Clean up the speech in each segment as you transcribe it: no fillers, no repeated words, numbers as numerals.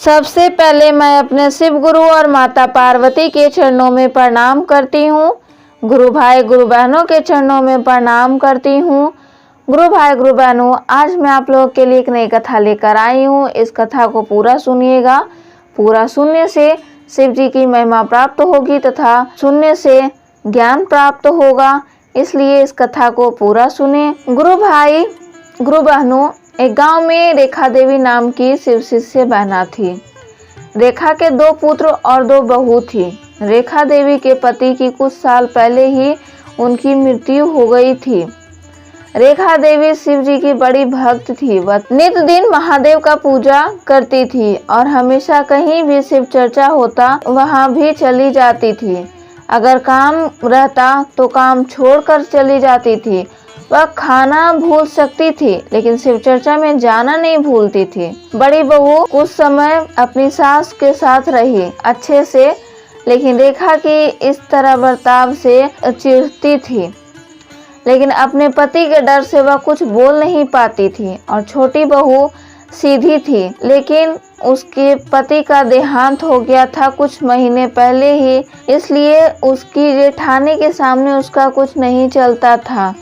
सबसे पहले मैं अपने शिव गुरु और माता पार्वती के चरणों में प्रणाम करती हूँ। गुरु भाई गुरु बहनों के चरणों में प्रणाम करती हूँ। गुरु भाई गुरु बहनों, आज मैं आप लोगों के लिए एक नई कथा लेकर आई हूँ। इस कथा को पूरा सुनिएगा। पूरा सुनने से शिव जी की महिमा प्राप्त होगी तथा सुनने से ज्ञान प्राप्त होगा, इसलिए इस कथा को पूरा सुने। गुरु भाई गुरु बहनों, एक गांव में रेखा देवी नाम की शिव शिष्य बहना थी। रेखा के 2 पुत्र और 2 बहू थी। रेखा देवी के पति की कुछ साल पहले ही उनकी मृत्यु हो गई थी। रेखा देवी शिव जी की बड़ी भक्त थी। वह नित दिन महादेव का पूजा करती थी और हमेशा कहीं भी शिव चर्चा होता वहां भी चली जाती थी। अगर काम रहता तो काम छोड़कर चली जाती थी। वह खाना भूल सकती थी लेकिन शिव चर्चा में जाना नहीं भूलती थी। बड़ी बहू कुछ समय अपनी सास के साथ रही अच्छे से, लेकिन रेखा की इस तरह बर्ताव से चिढ़ती थी। लेकिन अपने पति के डर से वह कुछ बोल नहीं पाती थी। और छोटी बहू सीधी थी, लेकिन उसके पति का देहांत हो गया था कुछ महीने पहले ही, इसलिए उसकी जेठानी के सामने उसका कुछ नहीं चलता था।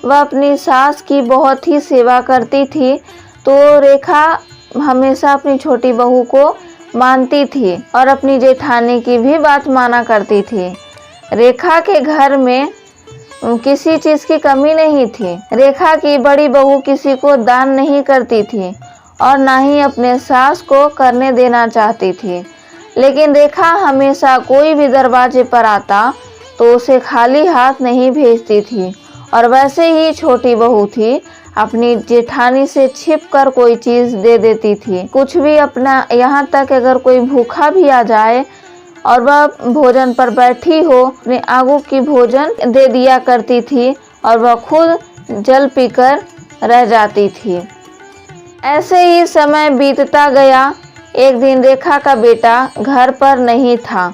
वह अपनी सास की बहुत ही सेवा करती थी, तो रेखा हमेशा अपनी छोटी बहू को मानती थी और अपनी जेठानी की भी बात माना करती थी। रेखा के घर में किसी चीज़ की कमी नहीं थी। रेखा की बड़ी बहू किसी को दान नहीं करती थी और ना ही अपने सास को करने देना चाहती थी। लेकिन रेखा हमेशा कोई भी दरवाजे पर आता तो उसे खाली हाथ नहीं भेजती थी। और वैसे ही छोटी बहू थी, अपनी जेठानी से छिप कर कोई चीज़ दे देती थी। कुछ भी अपना, यहाँ तक अगर कोई भूखा भी आ जाए और वह भोजन पर बैठी हो, अपने आगू की भोजन दे दिया करती थी और वह खुद जल पीकर रह जाती थी। ऐसे ही समय बीतता गया। एक दिन रेखा का बेटा घर पर नहीं था,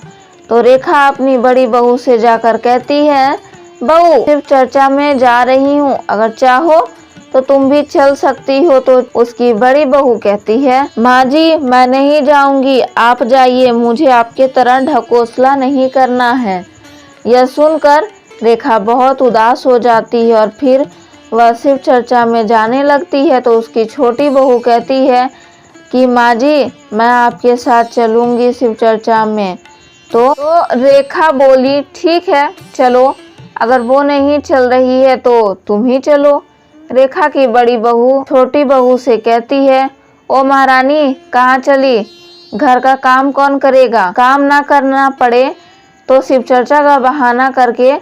तो रेखा अपनी बड़ी बहू से जाकर कहती है, बहू शिव चर्चा में जा रही हूँ, अगर चाहो तो तुम भी चल सकती हो। तो उसकी बड़ी बहू कहती है, माँ जी मैं नहीं जाऊंगी, आप जाइए, मुझे आपके तरह ढकोसला नहीं करना है। यह सुनकर रेखा बहुत उदास हो जाती है और फिर वह शिव चर्चा में जाने लगती है। तो उसकी छोटी बहू कहती है कि माँ जी मैं आपके साथ चलूंगी शिव चर्चा में। तो रेखा बोली, ठीक है चलो, अगर वो नहीं चल रही है तो तुम ही चलो। रेखा की बड़ी बहू छोटी बहू से कहती है, ओ महारानी कहाँ चली, घर का काम कौन करेगा, काम ना करना पड़े तो शिव चर्चा का बहाना करके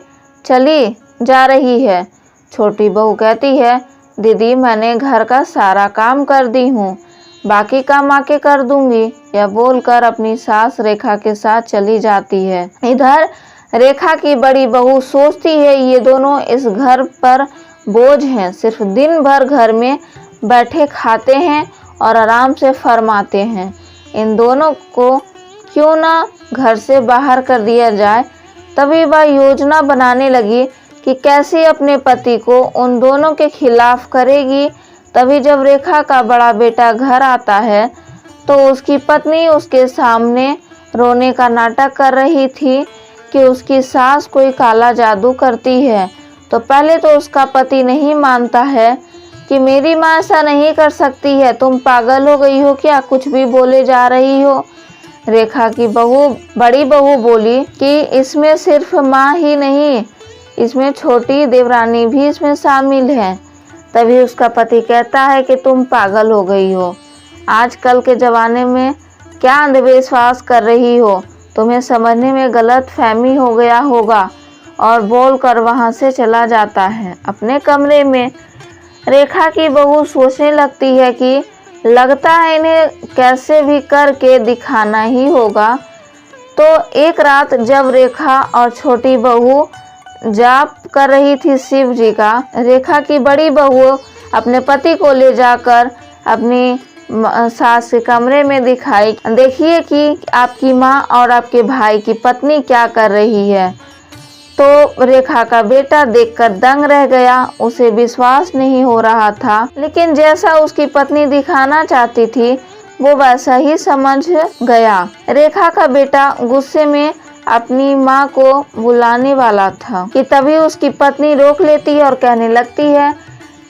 चली जा रही है। छोटी बहू कहती है, दीदी मैंने घर का सारा काम कर दी हूँ, बाकी काम आके कर दूंगी। यह बोलकर अपनी सास रेखा के साथ चली जाती है। इधर रेखा की बड़ी बहू सोचती है, ये दोनों इस घर पर बोझ हैं, सिर्फ दिन भर घर में बैठे खाते हैं और आराम से फरमाते हैं। इन दोनों को क्यों ना घर से बाहर कर दिया जाए। तभी वह योजना बनाने लगी कि कैसे अपने पति को उन दोनों के खिलाफ करेगी। तभी जब रेखा का बड़ा बेटा घर आता है तो उसकी पत्नी उसके सामने रोने का नाटक कर रही थी कि उसकी सास कोई काला जादू करती है। तो पहले तो उसका पति नहीं मानता है कि मेरी माँ ऐसा नहीं कर सकती है, तुम पागल हो गई हो क्या, कुछ भी बोले जा रही हो। रेखा की बड़ी बहू बोली कि इसमें सिर्फ माँ ही नहीं, इसमें छोटी देवरानी भी इसमें शामिल है। तभी उसका पति कहता है कि तुम पागल हो गई हो, आजकल के ज़माने में क्या अंधविश्वास कर रही हो, तुम्हें समझने में गलत फहमी हो गया होगा। और बोलकर वहां से चला जाता है अपने कमरे में। रेखा की बहू सोचने लगती है कि लगता है इन्हें कैसे भी करके दिखाना ही होगा। तो एक रात जब रेखा और छोटी बहू जाप कर रही थी शिव जी का, रेखा की बड़ी बहू अपने पति को ले जाकर अपनी सास के कमरे में दिखाई, देखिए कि आपकी माँ और आपके भाई की पत्नी क्या कर रही है। तो रेखा का बेटा देखकर दंग रह गया, उसे विश्वास नहीं हो रहा था। लेकिन जैसा उसकी पत्नी दिखाना चाहती थी वो वैसा ही समझ गया। रेखा का बेटा गुस्से में अपनी माँ को बुलाने वाला था कि तभी उसकी पत्नी रोक लेती है और कहने लगती है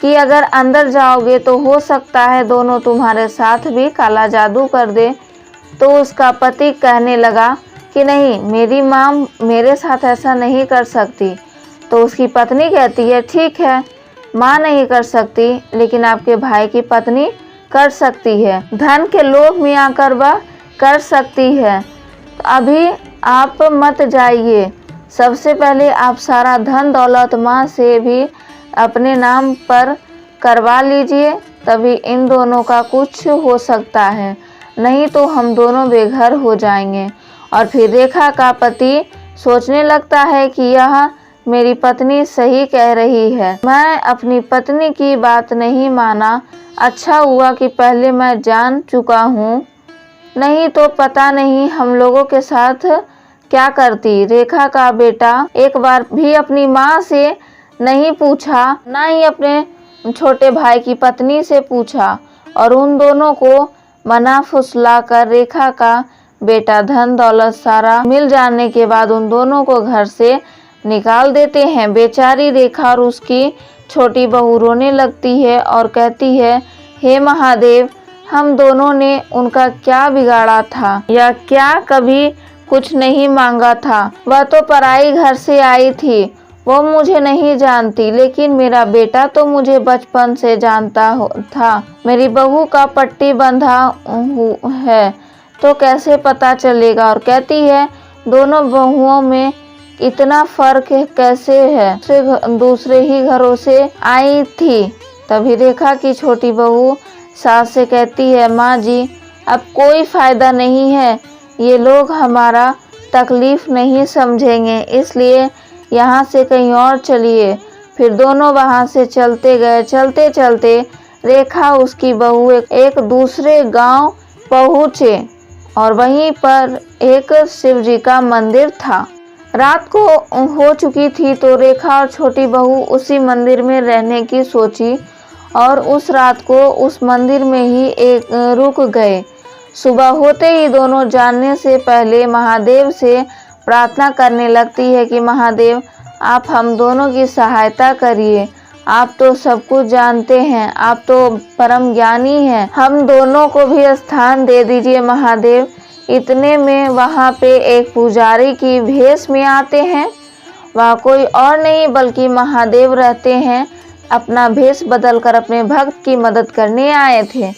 कि अगर अंदर जाओगे तो हो सकता है दोनों तुम्हारे साथ भी काला जादू कर दे। तो उसका पति कहने लगा कि नहीं, मेरी माँ मेरे साथ ऐसा नहीं कर सकती। तो उसकी पत्नी कहती है ठीक है, माँ नहीं कर सकती लेकिन आपके भाई की पत्नी कर सकती है, धन के लोभ में आकर वह कर सकती है। तो अभी आप मत जाइए, सबसे पहले आप सारा धन दौलत माँ से भी अपने नाम पर करवा लीजिए, तभी इन दोनों का कुछ हो सकता है, नहीं तो हम दोनों बेघर हो जाएंगे। और फिर रेखा का पति सोचने लगता है कि यह मेरी पत्नी सही कह रही है, मैं अपनी पत्नी की बात नहीं माना। अच्छा हुआ कि पहले मैं जान चुका हूँ, नहीं तो पता नहीं हम लोगों के साथ क्या करती। रेखा का बेटा एक बार भी अपनी माँ से नहीं पूछा, ना ही अपने छोटे भाई की पत्नी से पूछा, और उन दोनों को मना फुसला कर रेखा का बेटा धन दौलत सारा मिल जाने के बाद उन दोनों को घर से निकाल देते हैं। बेचारी रेखा और उसकी छोटी बहू रोने लगती है और कहती है, हे महादेव, हम दोनों ने उनका क्या बिगाड़ा था, या क्या कभी कुछ नहीं मांगा था। वह तो पराई घर से आई थी, वो मुझे नहीं जानती, लेकिन मेरा बेटा तो मुझे बचपन से जानता था। मेरी बहू का पट्टी बंधा है तो कैसे पता चलेगा। और कहती है दोनों बहुओं में इतना फर्क कैसे है, दूसरे ही घरों से आई थी। तभी रेखा की छोटी बहू सास से कहती है, माँ जी अब कोई फायदा नहीं है, ये लोग हमारा तकलीफ नहीं समझेंगे, इसलिए यहाँ से कहीं और चलिए। फिर दोनों वहाँ से चलते गए। चलते चलते रेखा उसकी बहू एक दूसरे गांव पहुँचे और वहीं पर एक शिव जी का मंदिर था। रात को हो चुकी थी तो रेखा और छोटी बहू उसी मंदिर में रहने की सोची और उस रात को उस मंदिर में ही रुक गए। सुबह होते ही दोनों जानने से पहले महादेव से प्रार्थना करने लगती है कि महादेव आप हम दोनों की सहायता करिए, आप तो सब कुछ जानते हैं, आप तो परम ज्ञानी हैं, हम दोनों को भी स्थान दे दीजिए महादेव। इतने में वहाँ पे एक पुजारी की भेष में आते हैं। वह कोई और नहीं बल्कि महादेव रहते हैं, अपना भेष बदलकर अपने भक्त की मदद करने आए थे।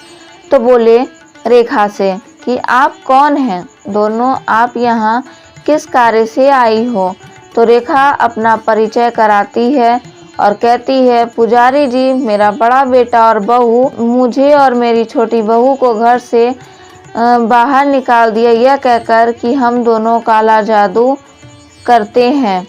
तो बोले रेखा से कि आप कौन हैं, दोनों आप यहाँ किस कार्य से आई हो। तो रेखा अपना परिचय कराती है और कहती है, पुजारी जी, मेरा बड़ा बेटा और बहू मुझे और मेरी छोटी बहू को घर से बाहर निकाल दिया, यह कहकर कि हम दोनों काला जादू करते हैं।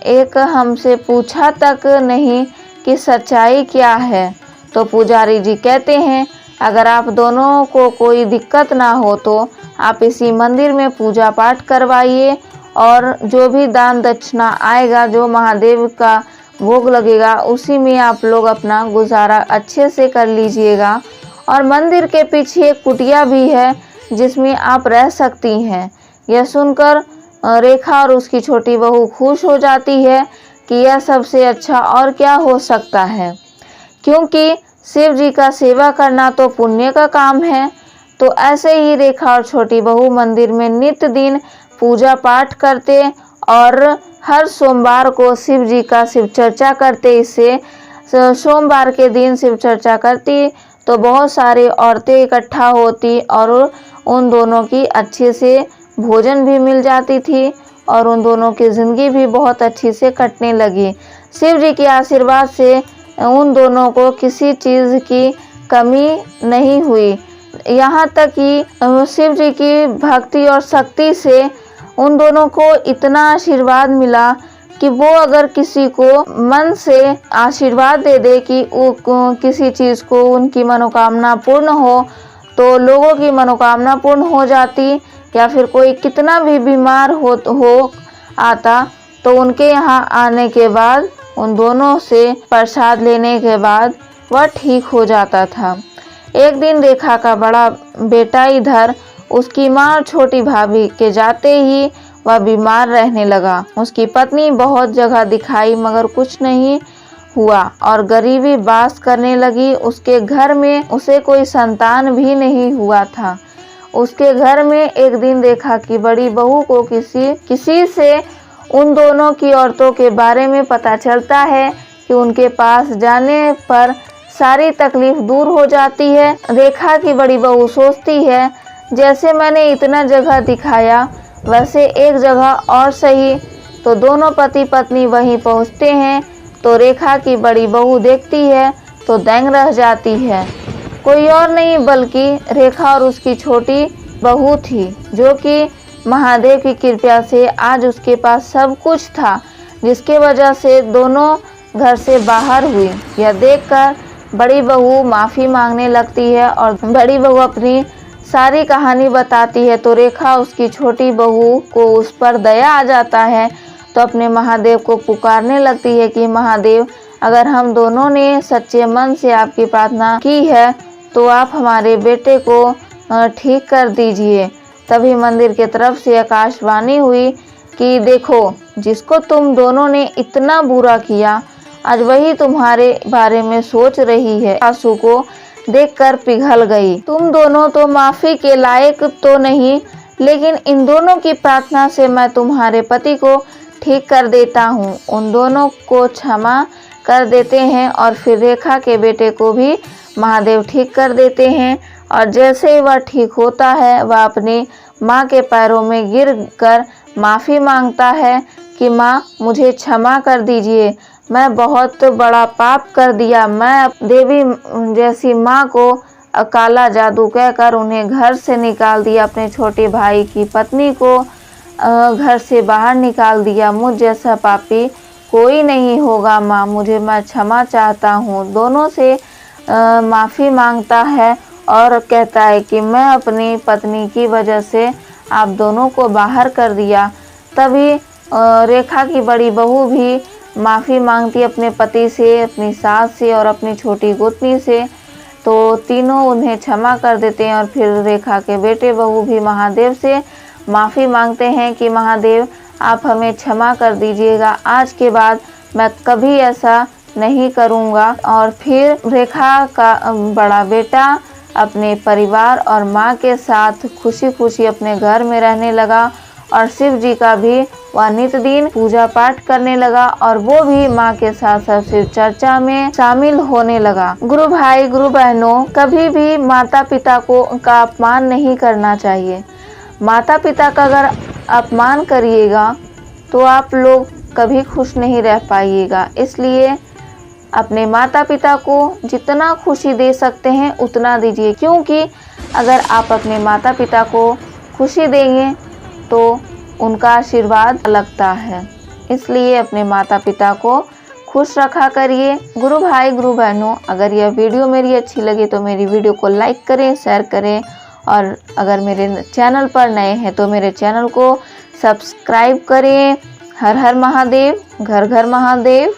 एक हमसे पूछा तक नहीं कि सच्चाई क्या है। तो पुजारी जी कहते हैं, अगर आप दोनों को कोई दिक्कत ना हो तो आप इसी मंदिर में पूजा पाठ करवाइए और जो भी दान दक्षिणा आएगा, जो महादेव का भोग लगेगा, उसी में आप लोग अपना गुजारा अच्छे से कर लीजिएगा। और मंदिर के पीछे एक कुटिया भी है जिसमें आप रह सकती हैं। यह सुनकर रेखा और उसकी छोटी बहू खुश हो जाती है कि यह सबसे अच्छा और क्या हो सकता है, क्योंकि शिव जी का सेवा करना तो पुण्य का काम है। तो ऐसे ही रेखा और छोटी बहू मंदिर में नित्य दिन पूजा पाठ करते और हर सोमवार को शिव जी का शिव चर्चा करते। इससे सोमवार के दिन शिव चर्चा करती तो बहुत सारी औरतें इकट्ठा होती और उन दोनों की अच्छे से भोजन भी मिल जाती थी और उन दोनों की ज़िंदगी भी बहुत अच्छी से कटने लगी। शिव जी के आशीर्वाद से उन दोनों को किसी चीज़ की कमी नहीं हुई। यहाँ तक कि शिव जी की भक्ति और शक्ति से उन दोनों को इतना आशीर्वाद मिला कि वो अगर किसी को मन से आशीर्वाद दे दे कि किसी चीज़ को उनकी मनोकामना पूर्ण हो तो लोगों की मनोकामना पूर्ण हो जाती। या फिर कोई कितना भी बीमार हो आता तो उनके यहाँ आने के बाद उन दोनों से प्रसाद लेने के बाद वह ठीक हो जाता था। एक दिन रेखा का बड़ा बेटा इधर उसकी माँ और छोटी भाभी के जाते ही वह बीमार रहने लगा। उसकी पत्नी बहुत जगह दिखाई मगर कुछ नहीं हुआ और गरीबी बास करने लगी। उसके घर में उसे कोई संतान भी नहीं हुआ था। उसके घर में एक दिन रेखा की बड़ी बहू को किसी से उन दोनों की औरतों के बारे में पता चलता है कि उनके पास जाने पर सारी तकलीफ दूर हो जाती है। रेखा की बड़ी बहू सोचती है जैसे मैंने इतना जगह दिखाया वैसे एक जगह और सही। तो दोनों पति पत्नी वहीं पहुंचते हैं तो रेखा की बड़ी बहू देखती है तो दंग रह जाती है। कोई और नहीं बल्कि रेखा और उसकी छोटी बहू थी, जो कि महादेव की कृपा से आज उसके पास सब कुछ था, जिसके वजह से दोनों घर से बाहर हुई। यह देखकर बड़ी बहू माफ़ी मांगने लगती है और बड़ी बहू अपनी सारी कहानी बताती है। तो रेखा उसकी छोटी बहू को उस पर दया आ जाता है तो अपने महादेव को पुकारने लगती है कि महादेव, अगर हम दोनों ने सच्चे मन से आपकी प्रार्थना की है तो आप हमारे बेटे को ठीक कर दीजिए। तभी मंदिर की तरफ से आकाशवाणी हुई कि देखो, जिसको तुम दोनों ने इतना बुरा किया आज वही तुम्हारे बारे में सोच रही है। आंसू को देखकर पिघल गई। तुम दोनों तो माफ़ी के लायक तो नहीं, लेकिन इन दोनों की प्रार्थना से मैं तुम्हारे पति को ठीक कर देता हूँ। उन दोनों को क्षमा कर देते हैं और फिर रेखा के बेटे को भी महादेव ठीक कर देते हैं। और जैसे ही वह ठीक होता है वह अपनी माँ के पैरों में गिर कर माफ़ी मांगता है कि माँ, मुझे क्षमा कर दीजिए, मैं बहुत बड़ा पाप कर दिया। मैं देवी जैसी माँ को काला जादू कहकर उन्हें घर से निकाल दिया, अपने छोटे भाई की पत्नी को घर से बाहर निकाल दिया। मुझ जैसा पापी कोई नहीं होगा माँ, मैं क्षमा चाहता हूँ। दोनों से माफ़ी मांगता है और कहता है कि मैं अपनी पत्नी की वजह से आप दोनों को बाहर कर दिया। तभी रेखा की बड़ी बहू भी माफ़ी मांगती है अपने पति से, अपनी सास से और अपनी छोटी गोतनी से। तो तीनों उन्हें क्षमा कर देते हैं और फिर रेखा के बेटे बहू भी महादेव से माफ़ी मांगते हैं कि महादेव, आप हमें क्षमा कर दीजिएगा, आज के बाद मैं कभी ऐसा नहीं करूँगा। और फिर रेखा का बड़ा बेटा अपने परिवार और माँ के साथ खुशी खुशी अपने घर में रहने लगा और शिव जी का भी वह नित दिन पूजा पाठ करने लगा और वो भी माँ के साथ साथ शिव चर्चा में शामिल होने लगा। गुरु भाई गुरु बहनों, कभी भी माता पिता का अपमान नहीं करना चाहिए। माता पिता का अगर अपमान करिएगा तो आप लोग कभी खुश नहीं रह पाइएगा। इसलिए अपने माता पिता को जितना खुशी दे सकते हैं उतना दीजिए, क्योंकि अगर आप अपने माता पिता को खुशी देंगे तो उनका आशीर्वाद लगता है। इसलिए अपने माता पिता को खुश रखा करिए। गुरु भाई गुरु बहनों, अगर यह वीडियो मेरी अच्छी लगे तो मेरी वीडियो को लाइक करें, शेयर करें और अगर मेरे चैनल पर नए हैं तो मेरे चैनल को सब्सक्राइब करें। हर हर महादेव, घर घर महादेव।